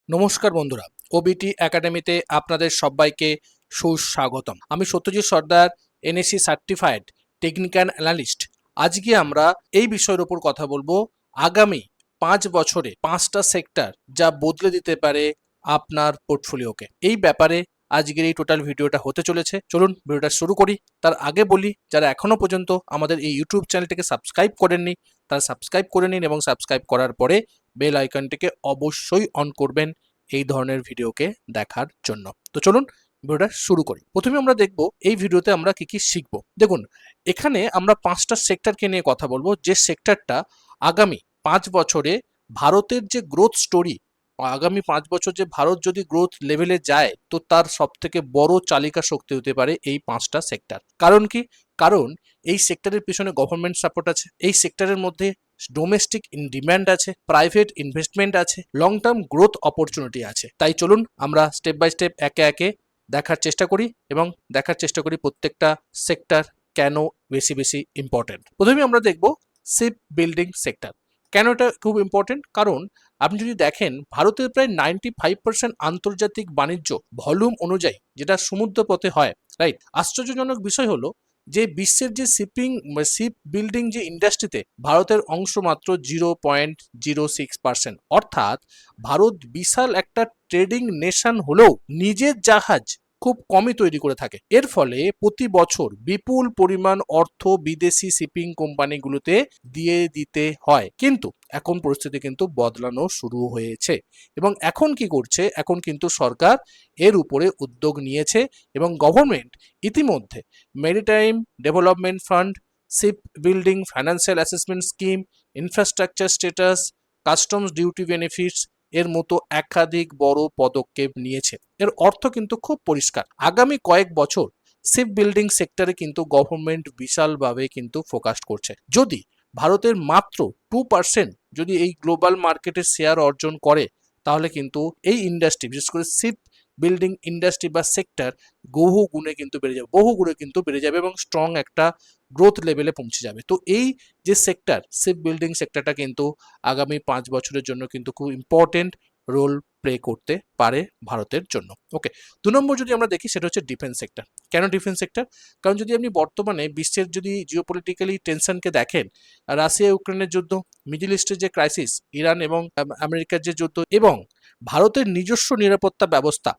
নমস্কার বন্ধুরা, ওবিটি একাডেমিতে আপনাদের সবাইকে সুস্বাগতম। আমি সত্যজিৎ সর্দার, এনএসসি সার্টিফাইড টেকনিক্যাল অ্যানালিস্ট। আজকে আমরা এই বিষয়ের উপর কথা বলবো, আগামী 5 বছরে 5টা সেক্টর যা বদলে দিতে পারে আপনার পোর্টফোলিওকে। এই ব্যাপারে আজকের এই টোটাল ভিডিওটা হতে চলেছে। চলুন ভিডিওটা শুরু করি। তার আগে বলি, যারা এখনো পর্যন্ত আমাদের এই ইউটিউব চ্যানেলটিকে সাবস্ক্রাইব করেননি তারা সাবস্ক্রাইব করে নিন, এবং সাবস্ক্রাইব করার পরে বেল আইকনটিকে অবশ্যই অন করবেন এই ধরনের ভিডিওকে দেখার জন্য। তো চলুন ভিডিওটা শুরু করি। প্রথমে আমরা দেখব এই ভিডিওতে আমরা কি কি শিখবো। দেখুন, এখানে আমরা 5টা সেক্টরকে নিয়ে কথা বলবো, যে সেক্টরটা আগামী 5 বছরে ভারতের যে গ্রোথ স্টোরি, আগামী 5 বছর যে ভারত যদি গ্রোথ লেভেলে যায়, তো তার সব থেকে বড় চালিকা শক্তি হতে পারে এই 5টা সেক্টর। কারণ কি? কারণ এই সেক্টরের পিছনে গভর্নমেন্ট সাপোর্ট আছে, এই সেক্টরের মধ্যে ডোমেস্টিক ডিমান্ড আছে, প্রাইভেট ইনভেস্টমেন্ট আছে, লং টার্ম গ্রোথ অপরচুনিটি আছে। তাই চলুন আমরা স্টেপ বাই স্টেপ একে একে দেখার চেষ্টা করি, এবং দেখার চেষ্টা করি প্রত্যেকটা সেক্টর কেন বেশি বেশি ইম্পর্টেন্ট। প্রথমে আমরা দেখব শিপ বিল্ডিং সেক্টর। কেন এটা খুব ইম্পর্টেন্ট? কারণ আপনি যদি দেখেন, ভারতের প্রায় 95% আন্তর্জাতিক বাণিজ্য ভলিউম অনুযায়ী যেটা সমুদ্র পথে হয়, রাইট? আশ্চর্যজনক বিষয় হলো যে বিশ্বের যে শিপ বিল্ডিং যে ইন্ডাস্ট্রিতে ভারতের অংশ মাত্র 0.06%। অর্থাৎ ভারত বিশাল একটা ট্রেডিং নেশন হলেও নিজের জাহাজ খুব কমই তৈরি করে থাকে। এর ফলে প্রতি বছর বিপুল পরিমাণ অর্থ বিদেশি শিপিং কোম্পানিগুলোতে দিয়ে দিতে হয়। কিন্তু এখন পরিস্থিতি কিন্তু বদলানো শুরু হয়েছে, এবং এখন কি করছে? এখন কিন্তু সরকার এর উপরে উদ্যোগ নিয়েছে, এবং গভর্নমেন্ট ইতিমধ্যে maritime development fund, ship building financial assessment scheme, infrastructure status, customs duty benefits এর মতো একাধিক বড় পদক্ষেপ নিয়েছে। এর অর্থ কিন্তু খুব পরিষ্কার, আগামী কয়েক বছর শিপ বিল্ডিং সেক্টরে কিন্তু গভর্নমেন্ট বিশালভাবে কিন্তু ফোকাস করছে। যদি ভারতের মাত্র 2% যদি এই গ্লোবাল মার্কেটে শেয়ার অর্জন করে, তাহলে কিন্তু এই ইন্ডাস্ট্রি, বিশেষ করে শিপ বিল্ডিং ইন্ডাস্ট্রি বা সেক্টর বহু গুণে কিন্তু বেড়ে যাবে, বহু গুণে কিন্তু বেড়ে যাবে, এবং স্ট্রং একটা গ্রোথ লেভেলে পৌঁছে যাবে। তো এই যে সেক্টর, শিপ বিল্ডিং সেক্টরটা কিন্তু আগামী 5 বছরের জন্য কিন্তু খুব ইম্পর্টেন্ট রোল প্লে করতে পারে ভারতের জন্য। ওকে, 2 নম্বর যদি আমরা দেখি, সেটা হচ্ছে ডিফেন্স সেক্টর। কেন ডিফেন্স সেক্টর? কারণ যদি আপনি বর্তমানে বিশ্বের যদি জিওপলিটিক্যালি টেনশনকে দেখেন, রাশিয়া ইউক্রেনের যুদ্ধ, মিডল ইস্টের যে ক্রাইসিস, ইরান এবং আমেরিকার যে যুদ্ধ, এবং ভারতের নিজস্ব নিরাপত্তা ব্যবস্থা,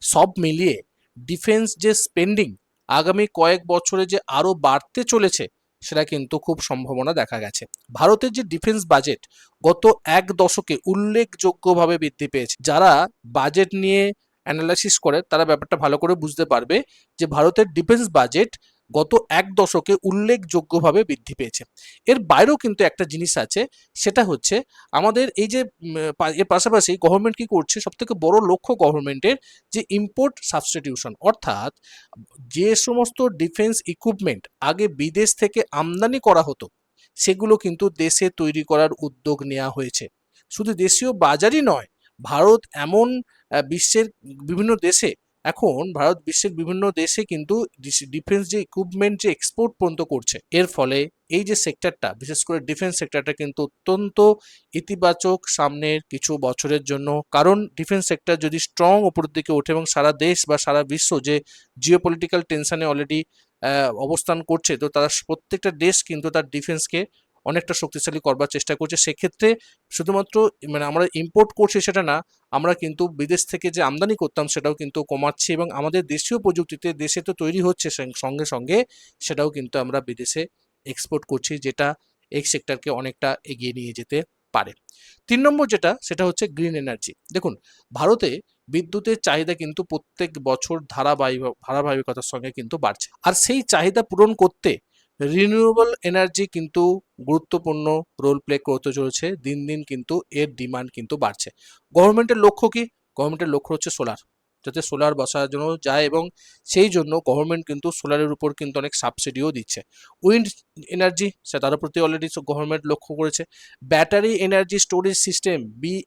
সব মিলিয়ে ডিফেন্স যে স্পেন্ডিং আগামী কয়েক বছরে যে আরো বাড়তে চলেছে, সেটা কিন্তু খুব সম্ভাবনা দেখা গেছে। ভারতের যে ডিফেন্স বাজেট গত 1 দশকে উল্লেখযোগ্যভাবে বৃদ্ধি পেয়েছে। যারা বাজেট নিয়ে অ্যানালাইসিস করে তারা ব্যাপারটা ভালো করে বুঝতে পারবে যে ভারতের ডিফেন্স বাজেট গত 1 দশকে উল্লেখযোগ্যভাবে বৃদ্ধি পেয়েছে। এর বাইরেও কিন্তু একটা জিনিস আছে, সেটা হচ্ছে আমাদের এই যে এর পাশাপাশি গভর্নমেন্ট কি করছে, সব থেকে বড় লক্ষ্য গভর্নমেন্টের যে ইম্পোর্ট সাবস্টিটিউশন, অর্থাৎ যে সমস্ত ডিফেন্স ইকুইপমেন্ট আগে বিদেশ থেকে আমদানি করা হতো, সেগুলো কিন্তু দেশে তৈরি করার উদ্যোগ নেওয়া হয়েছে। শুধু দেশীয় বাজারই নয়, ভারত এমন বিশ্বের বিভিন্ন দেশে, এখন ভারত বিশ্বের বিভিন্ন দেশে কিন্তু ডিফেন্স যে ইকুইপমেন্ট যে এক্সপোর্ট পর্যন্ত করছে। এর ফলে এই যে সেক্টরটা, বিশেষ করে ডিফেন্স সেক্টরটা কিন্তু অত্যন্ত ইতিবাচক সামনের কিছু বছরের জন্য। কারণ ডিফেন্স সেক্টর যদি স্ট্রং উপরের দিকে ওঠে, এবং সারা দেশ বা সারা বিশ্ব যে জিওপলিটিক্যাল টেনশনে অলরেডি অবস্থান করছে, তো তারা প্রত্যেকটা দেশ কিন্তু তার ডিফেন্সকে অনেকটা শক্তিশালী করবার চেষ্টা করছে। সেক্ষেত্রে শুধুমাত্র মানে আমরা ইম্পোর্ট করছি সেটা না, আমরা কিন্তু বিদেশ থেকে যে আমদানি করতাম সেটাও কিন্তু কমাচ্ছি, এবং আমাদের দেশীয় প্রযুক্তিতে দেশে তো তৈরি হচ্ছে, সঙ্গে সঙ্গে সেটাও কিন্তু আমরা বিদেশে এক্সপোর্ট করছি, যেটা এই সেক্টরকে অনেকটা এগিয়ে নিয়ে যেতে পারে। 3 নম্বর যেটা, সেটা হচ্ছে গ্রিন এনার্জি। দেখুন, ভারতে বিদ্যুতের চাহিদা কিন্তু প্রত্যেক বছর ধারাবাহিকতার সঙ্গে কিন্তু বাড়ছে, আর সেই চাহিদা পূরণ করতে রিনিউয়েবল এনার্জি কিন্তু গুরুত্বপূর্ণ রোল প্লে করতে চলেছে। দিন দিন কিন্তু এর ডিমান্ড কিন্তু বাড়ছে। গভর্নমেন্টের লক্ষ্য কি? গভর্নমেন্টের লক্ষ্য হচ্ছে সোলার, যাতে সোলার বসানো যায়, এবং সেই জন্য গভর্নমেন্ট কিন্তু সোলারের উপর কিন্তু অনেক সাবসিডিও দিচ্ছে। উইন্ড এনার্জি, সে তার প্রতি অলরেডি গভর্নমেন্ট লক্ষ্য করেছে। ব্যাটারি এনার্জি স্টোরেজ সিস্টেম, বিই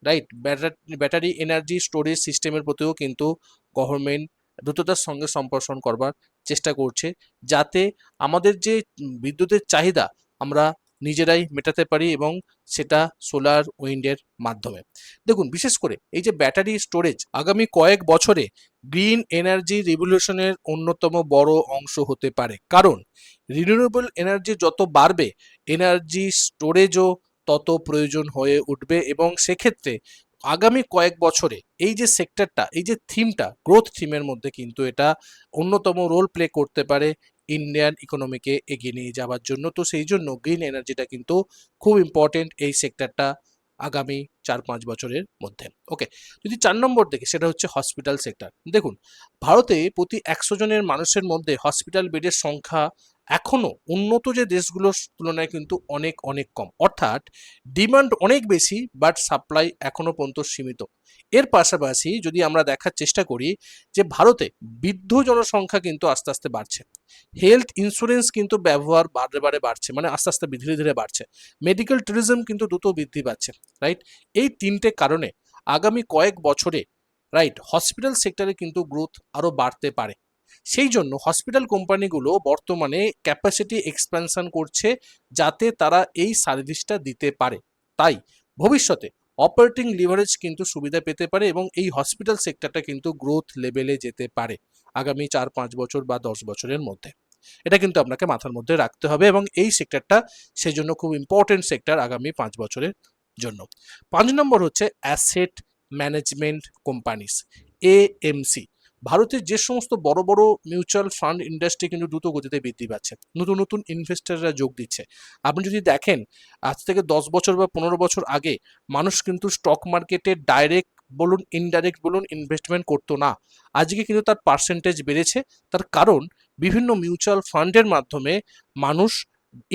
রাইট, ব্যাটারি এনার্জি স্টোরেজ সিস্টেমের প্রতিও কিন্তু গভর্নমেন্ট দ্রুততার সঙ্গে সম্প্রসারণ করবার চেষ্টা করছে, যাতে আমাদের যে বিদ্যুতের চাহিদা আমরা নিজেরাই মেটাতে পারি এবং সেটা সোলার উইন্ডের মাধ্যমে। দেখুন, বিশেষ করে এই যে ব্যাটারি স্টোরেজ আগামী কয়েক বছরে গ্রিন এনার্জি রিভলিউশনের অন্যতম বড় অংশ হতে পারে, কারণ রিনিউয়েবল এনার্জি যত বাড়বে এনার্জি স্টোরেজও তত প্রয়োজন হয়ে উঠবে, এবং সেক্ষেত্রে আগামী কয়েক বছরে এই যে সেক্টরটা, এই যে থিমটা, গ্রোথ থিমের মধ্যে কিন্তু এটা অন্যতম রোল প্লে করতে পারে ইন্ডিয়ান ইকোনমিকে এগিয়ে নিয়ে যাওয়ার জন্য। তো সেই জন্য গ্রিন এনার্জিটা কিন্তু খুব ইম্পর্টেন্ট এই সেক্টরটা আগামী 4-5 বছরের মধ্যে। ওকে, যদি 4 নম্বর দেখি সেটা হচ্ছে হসপিটাল সেক্টর। দেখুন, ভারতে প্রতি 100 জনের মানুষের মধ্যে হসপিটাল বেডের সংখ্যা এখনো উন্নত যে দেশগুলোর তুলনায় কিন্তু অনেক অনেক কম, অর্থাৎ ডিমান্ড অনেক বেশি বাট সাপ্লাই এখনো পর্যন্ত সীমিত। এর পাশাপাশি যদি আমরা দেখার চেষ্টা করি যে ভারতে বৃদ্ধ জনসংখ্যা কিন্তু আস্তে আস্তে বাড়ছে, হেলথ ইন্স্যুরেন্স কিন্তু ব্যবহার বারে বারে বাড়ছে, মানে আস্তে আস্তে ধীরে ধীরে বাড়ছে, মেডিকেল ট্যুরিজম কিন্তু দ্রুত বৃদ্ধি পাচ্ছে, রাইট? এই তিনটে কারণে আগামী কয়েক বছরে, রাইট, হসপিটাল সেক্টরে কিন্তু গ্রোথ আরো বাড়তে পারে। সেই জন্য হসপিটাল কোম্পানিগুলো বর্তমানে ক্যাপাসিটি এক্সপ্যানশন করছে যাতে তারা এই সার্ভিসটা দিতে পারে। তাই ভবিষ্যতে অপারেটিং লিভারেজ কিন্তু সুবিধা পেতে পারে এবং এই হসপিটাল সেক্টরটা কিন্তু গ্রোথ লেভেলে যেতে পারে আগামী 4-5 বছর বা 10 বছরের মধ্যে। এটা কিন্তু আপনাকে মাথার মধ্যে রাখতে হবে এবং এই সেক্টরটা সেজন্য খুব ইম্পর্টেন্ট সেক্টর আগামী 5 বছরের জন্য। 5 নম্বর হচ্ছে অ্যাসেট ম্যানেজমেন্ট কোম্পানিস, এএমসি। ভারতের যে সমস্ত বড় বড় মিউচুয়াল ফান্ড ইন্ডাস্ট্রি কিন্তু দ্রুত গতিতে বৃদ্ধি পাচ্ছে, নতুন নতুন ইনভেস্টররা যোগ দিচ্ছে। আপনি যদি দেখেন, আজ থেকে 10 বছর বা 15 বছর আগে মানুষ কিন্তু স্টক মার্কেটে ডাইরেক্ট বলুন ইনডাইরেক্ট বলুন ইনভেস্টমেন্ট করতো না। আজকে কিন্তু তার পার্সেন্টেজ বেড়েছে। তার কারণ বিভিন্ন মিউচুয়াল ফান্ডের মাধ্যমে মানুষ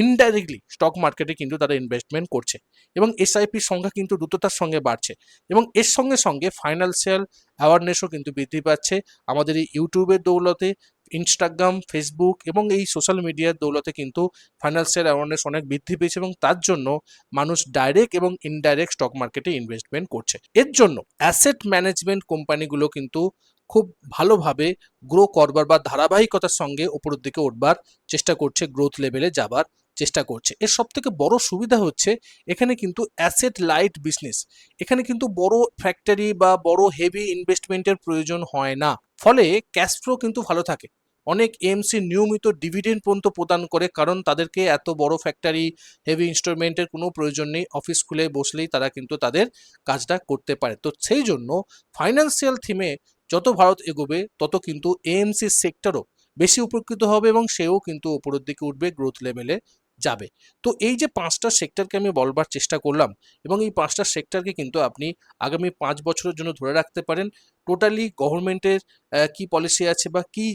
ইনডাইরেক্টলি স্টক মার্কেটে কিন্তু তারা ইনভেস্টমেন্ট করছে এবং এসআইপির সংখ্যা কিন্তু দ্রুততার সঙ্গে বাড়ছে এবং এর সঙ্গে সঙ্গে ফাইন্যান্সিয়াল অ্যাওয়ারনেসও কিন্তু বৃদ্ধি পাচ্ছে আমাদের এই ইউটিউবের দৌলতে, ইনস্টাগ্রাম, ফেসবুক এবং এই সোশ্যাল মিডিয়ার দৌলতে কিন্তু ফাইন্যান্সিয়াল অ্যাওয়ারনেস অনেক বৃদ্ধি পেয়েছে এবং তার জন্য মানুষ ডাইরেক্ট এবং ইনডাইরেক্ট স্টক মার্কেটে ইনভেস্টমেন্ট করছে। এর জন্য অ্যাসেট ম্যানেজমেন্ট কোম্পানিগুলো কিন্তু খুব ভালোভাবে গ্রো করবার বা ধারাবাহিকতার সঙ্গে উপরের দিকে উঠবার চেষ্টা করছে, গ্রোথ লেভেলে যাবার চেষ্টা করছে। এর সব থেকে বড় সুবিধা হচ্ছে এখানে কিন্তু অ্যাসেট লাইট বিজনেস, এখানে কিন্তু বড় ফ্যাক্টরি বা বড় হেভি ইনভেস্টমেন্টের প্রয়োজন হয় না, ফলে ক্যাশ ফ্লো কিন্তু ভালো থাকে। অনেক এমসি নিয়মিত ডিভিডেন্ড পর্যন্ত প্রদান করে, কারণ তাদেরকে এত বড় ফ্যাক্টরি হেভি ইনস্টলমেন্টের কোনো প্রয়োজন নেই, অফিস খুলে বসলেই তারা কিন্তু তাদের কাজটা করতে পারে। তো সেই জন্য ফাইন্যান্সিয়াল থিমে যত ভারত এগোবে তত কিন্তু এএমসি সেক্টরও বেশি উপকৃত হবে এবং সেও কিন্তু উপরের দিকে উঠবে, গ্রোথ লেভেলে যাবে। তো এই যে 5টা সেক্টরকে আমি বলবার চেষ্টা করলাম এবং এই 5টা সেক্টরকে কিন্তু আপনি আগামী 5 বছরের জন্য ধরে রাখতে পারেন। টোটালি গভর্নমেন্টের কি পলিসি আছে বা কি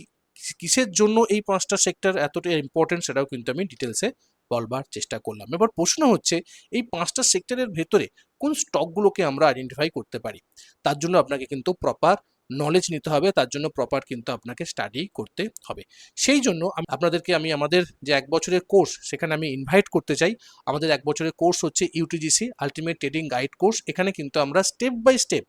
কিসের জন্য এই 5টা সেক্টর এতটা ইম্পর্টেন্ট সেটাও কিন্তু আমি ডিটেলসে বলবার চেষ্টা করলাম। এবার প্রশ্ন হচ্ছে এই 5টা সেক্টরের ভেতরে কোন স্টকগুলোকে আমরা আইডেন্টিফাই করতে পারি। তার জন্য আপনাকে কিন্তু প্রপার নলেজ নিতে হবে, তার জন্য প্রপার কিন্তু আপনাকে স্টাডি করতে হবে। সেই জন্য আপনাদেরকে আমি আমাদের যে 1 বছরের কোর্স সেখানে আমি ইনভাইট করতে চাই। আমাদের 1 বছরের কোর্স হচ্ছে ইউটিজিসি আলটিমেট ট্রেডিং গাইড কোর্স। এখানে কিন্তু আমরা স্টেপ বাই স্টেপ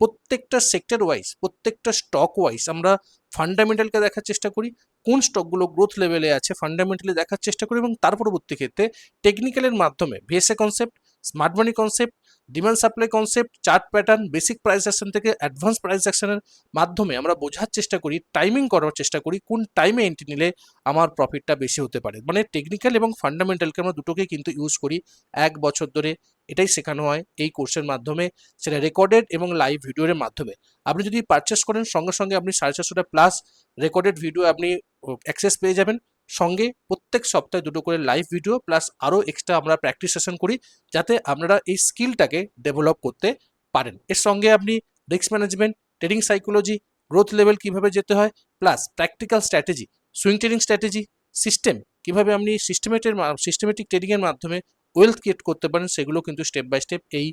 প্রত্যেকটা সেক্টর ওয়াইজ, প্রত্যেকটা স্টক ওয়াইজ আমরা ফান্ডামেন্টালকে দেখার চেষ্টা করি, কোন স্টকগুলো গ্রোথ লেভেলে আছে ফান্ডামেন্টালি দেখার চেষ্টা করি এবং তার পরবর্তী ক্ষেত্রে টেকনিক্যালের মাধ্যমে ভিএসএ কনসেপ্ট, স্মার্ট মানি concept, demand supply concept, chart pattern, basic price action থেকে অ্যাডভান্স প্রাইস অ্যাকশনের মাধ্যমে আমরা বোঝার চেষ্টা করি, টাইমিং করার চেষ্টা করি কোন টাইমে এন্ট্রি নিলে আমার প্রফিটটা বেশি হতে পারে। মানে টেকনিক্যাল এবং ফান্ডামেন্টালকে আমরা দুটোকেই কিন্তু ইউজ করি 1 বছর ধরে। এটাই শেখানো হয় এই কোর্সের মাধ্যমে, সেটা রেকর্ডেড এবং লাইভ ভিডিওর মাধ্যমে। আপনি যদি পারচেস করেন সঙ্গে সঙ্গে আপনি 450টা প্লাস রেকর্ডেড ভিডিও আপনি অ্যাক্সেস পেয়ে যাবেন। সঙ্গে প্রত্যেক সপ্তাহে 2টো করে লাইভ ভিডিও প্লাস আরও এক্সট্রা আমরা প্র্যাকটিস সেশন করি যাতে আপনারা এই স্কিলটাকে ডেভেলপ করতে পারেন। এর সঙ্গে আপনি risk management, trading psychology, growth level কিভাবে যেতে হয়, plus practical strategy, swing trading strategy, system কিভাবে আপনি সিস্টেমেটিক ট্রেডিংয়ের মাধ্যমে ওয়েলথ ক্রিয়েট করতে পারেন, সেগুলো কিন্তু স্টেপ বাই স্টেপ এই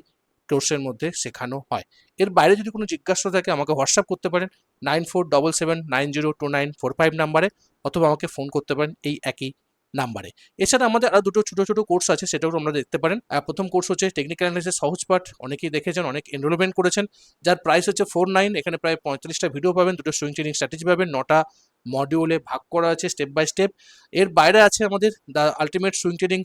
কোর্সের মধ্যে শেখানো হয়। এর বাইরে যদি কোনো জিজ্ঞাসা থাকে আমাকে হোয়াটসঅ্যাপ করতে পারেন 9477902945 নাম্বারে, অথবা আমাকে ফোন করতে পারেন এই একই নাম্বারে। এছাড়া আমাদের আরও 2টো ছোটো ছোটো কোর্স আছে, সেটাও আমরা দেখতে পারেন। প্রথম কোর্স হচ্ছে টেকনিক্যাল অ্যানালিসিস সহজ পাঠ, অনেকেই দেখেছেন, অনেক এনরোলমেন্ট করেছেন, যার প্রাইস হচ্ছে 49। এখানে প্রায় 45টা ভিডিও পাবেন, 2টো সুইং ট্রেডিং স্ট্র্যাটেজি পাবেন, 9টা মডিউলে ভাগ করা আছে স্টেপ বাই স্টেপ। এর বাইরে আছে আমাদের the ultimate swing trading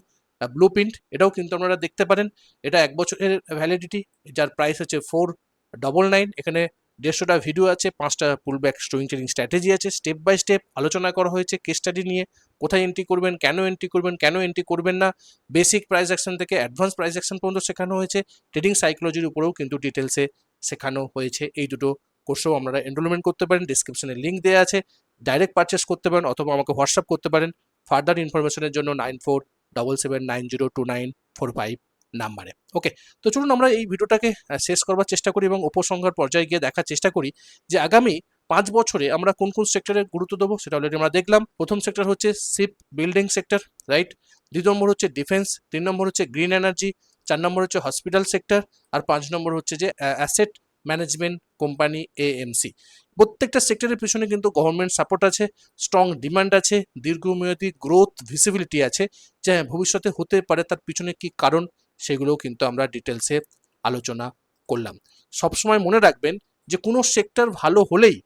blue print, এটাও কিন্তু আপনারা দেখতে পারেন। এটা 1 বছরের ভ্যালিডিটি, যার প্রাইস হচ্ছে 499। এখানে 150টা ভিডিও আছে, 5টা পুল ব্যাক স্টোয়িং ট্রেডিং স্ট্র্যাটেজি আছে, স্টেপ বাই স্টেপ আলোচনা করা হয়েছে কেস স্টাডি নিয়ে, কোথায় এন্ট্রি করবেন, কেন এন্ট্রি করবেন, কেন এন্ট্রি করবেন না, বেসিক প্রাইস অ্যাকশন থেকে অ্যাডভান্স প্রাইস অ্যাকশন পর্যন্ত শেখানো হয়েছে। ট্রেডিং সাইকোলজির উপরেও কিন্তু ডিটেলসে শেখানো হয়েছে। এই দুটো কোর্সেও আপনারা এনরোলমেন্ট করতে পারেন, ডিসক্রিপশনে লিঙ্ক দেওয়া আছে, ডাইরেক্ট পারচেস করতে পারেন অথবা আমাকে হোয়াটসঅ্যাপ করতে পারেন ফার্দার ইনফরমেশনের জন্য 9477902945 নাম্বারে। ওকে, তো চলুন আমরা এই ভিডিওটাকে শেষ করবার চেষ্টা করি এবং উপসংহার পর্যায়ে গিয়ে দেখার চেষ্টা করি যে আগামী 5 বছরে আমরা কোন কোন সেক্টরে গুরুত্ব দেবো, সেটা অলরেডি আমরা দেখলাম। প্রথম সেক্টর হচ্ছে শিপ বিল্ডিং সেক্টর, রাইট। 2 নম্বর হচ্ছে ডিফেন্স, 3 নম্বর হচ্ছে গ্রিন এনার্জি, 4 নম্বর হচ্ছে হসপিটাল সেক্টর, আর 5 নম্বর হচ্ছে যে অ্যাসেট ম্যানেজমেন্ট কোম্পানি এএমসি। প্রত্যেকটা সেক্টরের পিছনে কিন্তু গভর্নমেন্ট সাপোর্ট আছে, স্ট্রং ডিমান্ড আছে, দীর্ঘমেয়াদী গ্রোথ ভিসিবিলিটি আছে, যে ভবিষ্যতে হতে পারে তার পিছনে কি কারণ, সেগুলোও কিন্তু আমরা ডিটেলসে আলোচনা করলাম। সবসময় মনে রাখবেন যে কোনো সেক্টর ভালো হলেই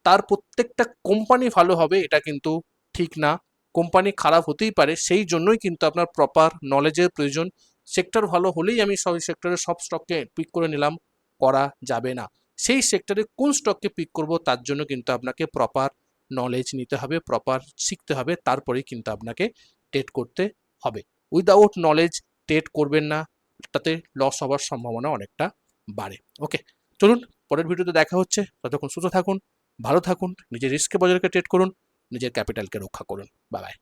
তার প্রত্যেকটা কোম্পানি ভালো হবে এটা কিন্তু ঠিক না। কোম্পানি খারাপ হতেই পারে, সেই জন্যই কিন্তু আপনার প্রপার নলেজের প্রয়োজন। সেক্টর ভালো হলেই আমি সব সেক্টরের সব স্টককে পিক করে নিলাম, করা যাবে না। সেই সেক্টরে কোন স্টককে পিক করব তার জন্য কিন্তু আপনাকে প্রপার নলেজ নিতে হবে, প্রপার শিখতে হবে, তারপরেই কিন্তু আপনাকে ট্রেড করতে হবে। উইদাউট নলেজ ট্রেড করবেন না, তাতে লস হওয়ার সম্ভাবনা অনেকটা বাড়ে। ওকে, চলুন পরের ভিডিওতে দেখা হচ্ছে। ততক্ষণ সুস্থ থাকুন, ভালো থাকুন, নিজের রিস্কে বজায় রেখে ট্রেড করুন, নিজের ক্যাপিটালকে রক্ষা করুন। Bye bye.